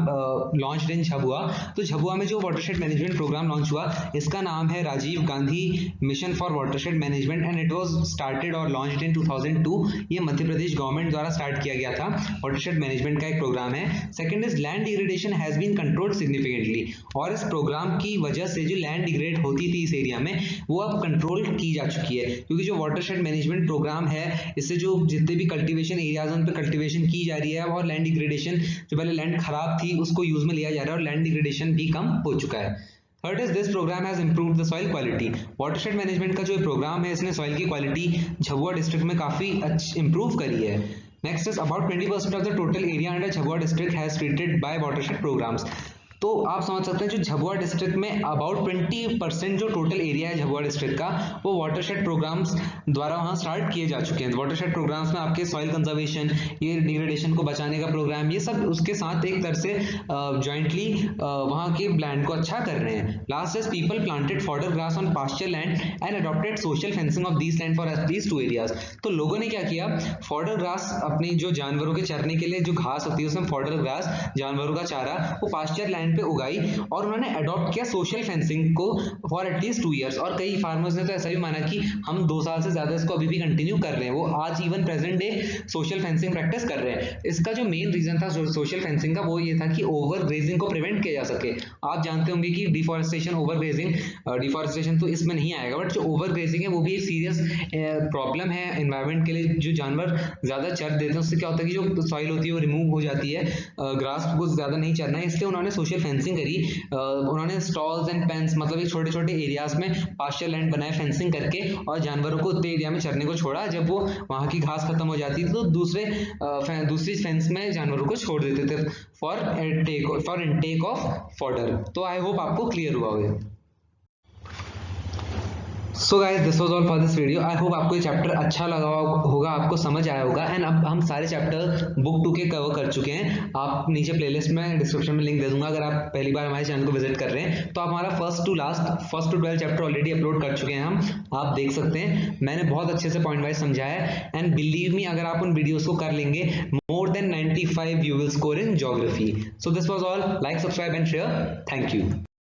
[SPEAKER 1] launched in Jhabua. तो झाबुआ में जो वाटरशेड मैनेजमेंट प्रोग्राम लॉन्च हुआ, इसका नाम है Rajiv Gandhi mission for watershed management and it was started और लॉन्च्ड इन 2002। ये मध्य प्रदेश गवर्नमेंट द्वारा स्टार्ट किया गया था, वाटरशेड मैनेजमेंट का एक प्रोग्राम है। Second is land degradation has been controlled significantly, और इस प्रोग्राम की वजह से जो लैंड डिग्रेड होती थी इस एरिया में वो अब कंट्रोल की जा चुकी है, क्योंकि जो वाटरशेड मैनेजमेंट प्रोग्राम है इससे जो जितने भी कल्टीवेशन एरियाज हैं उन पर कल्टीवेशन की जा रही है और लैंड डिग्रेडेशन, जो पहले लैंड खराब थी उसको यूज में लिया जा रहा है और लैंड डिग्रेडेशन भी कम हो चुका है। Third is this programme has improved the soil quality. Watershed management का जो प्रोग्राम है इसने सॉइल की क्वालिटी झाबुआ डिस्ट्रिक्ट में काफी इंप्रूव करी है। Next is about 20% of the total area under Jhabua district has treated by watershed programs. तो आप समझ सकते हैं जो झाबुआ डिस्ट्रिक्ट में अबाउट 20% जो टोटल एरिया है झाबुआ डिस्ट्रिक्ट का वो वाटरशेड प्रोग्राम्स द्वारा वहां स्टार्ट किए जा चुके हैं। वाटरशेड प्रोग्राम्स में आपके सॉइल कंजर्वेशन, ये डिग्रेडेशन को बचाने का प्रोग्राम, ये सब उसके साथ एक तरह से जॉइंटली वहां के लैंड को अच्छा कर रहे हैं। Last is people planted fodder grass on pasture land and adopted social fencing of these land for at least 2 areas. तो लोगों ने क्या किया, फॉडर ग्रास अपनी जो जानवरों के चरने के लिए जो घास होती है उसमें फॉडर ग्रास जानवरों का चारा वो पास्चर लैंड पे उगाई और उन्होंने अडॉप्ट किया सोशल फेंसिंग को फॉर एटलीस्ट 2 इयर्स। और कई फार्मर्स ने तो ऐसा भी माना कि हम 2 साल से ज्यादा इसको अभी भी कंटिन्यू कर रहे हैं, वो आज even present day social fencing practice कर रहे हैं। इसका जो मेन रीजन था सोशल फेंसिंग का वो ये था कि ओवर ग्रेजिंग को प्रिवेंट किया जा सके। आप जानते होंगे कि डिफॉरेस्टेशन, ओवर ग्रेजिंग, डिफॉरेस्टेशन तो इसमें नहीं आएगा, बट जो ओवर ग्रेजिंग है वो भी एक सीरियस प्रॉब्लम है एनवायरमेंट के लिए। जो जानवर ज्यादा चर देते हैं उससे क्या होता है कि जो सॉइल होती है वो रिमूव हो जाती है, ग्रास को ज्यादा नहीं चरना है, इसलिए उन्होंने सोशल फेंसिंग करी। उन्होंने स्टॉल्स एंड पेन्स मतलब एक छोटे छोटे एरियाज में पास्चर लैंड बनाए फेंसिंग करके और जानवरों को उतने एरिया में चरने को छोड़ा। जब वो वहां की घास खत्म हो जाती थी तो दूसरी फेंस में जानवरों को छोड़ देते थे फॉर इनटेक ऑफ फॉडर। तो आई होप आपको क्लियर हुआ होगा। So guys this was all for this video. I hope आपको ये चैप्टर अच्छा लगा होगा, आपको समझ आया होगा। एंड अब हम सारे चैप्टर बुक 2 के कवर कर चुके हैं। आप नीचे प्लेलिस्ट में डिस्क्रिप्शन में लिंक दे दूंगा। अगर आप पहली बार हमारे चैनल को विजिट कर रहे हैं तो आप हमारा first to 12 chapter already upload कर चुके हैं हम, आप देख सकते हैं। मैंने बहुत अच्छे से पॉइंट वाइज समझाया है। एंड बिलीव मी, अगर आप उन वीडियोस को कर लेंगे, more than 95 you will score in geography. So this was all. Like, subscribe and share. Thank you.